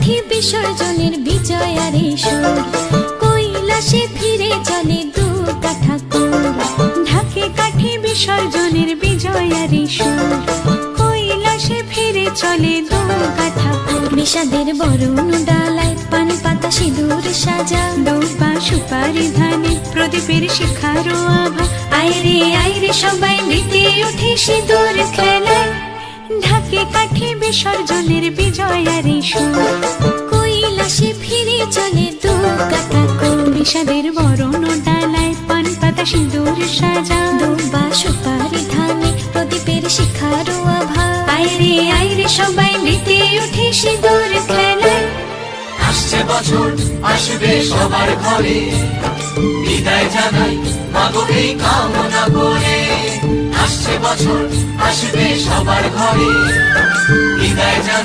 কাঠি বিসর্জনের বিজয়ারে সুর, কৈলাসে ফিরে চলে দু কাঠা কুল। ঢাকে কাঠি বিসর্জনের বিজয়ারে সুর, কৈলাসে ফিরে চলে দু কাঠা কুল। বিষাদের বরণ ডালায় পান পাতা সিঁদুর সাজা, দৌপা সুপারি ধানে প্রদীপের শিখারো আভা। আইরে সবাই মেতে উঠে সিঁদুর খেলায়, ঢাকে কাঠি বিসর্জনের বিজয়ারে সুর, কৈলাসে ফিরে চলে দু কাঠা কুল। বিষাদের বরণ ডালায় পান পাতা সিঁদুর সাজা, দৌপা সুপারি ধানে প্রদীপের শিখারো আভা। আইরে সবাই মেতে উঠে সিঁদুর খেলায়। আসছে বছর আসবে সবার ঘরে, বিদায় জানাই মাগো এই কামনা করে। আসছে বছর আসবে সবার ঘরে, বিদায় জানাই।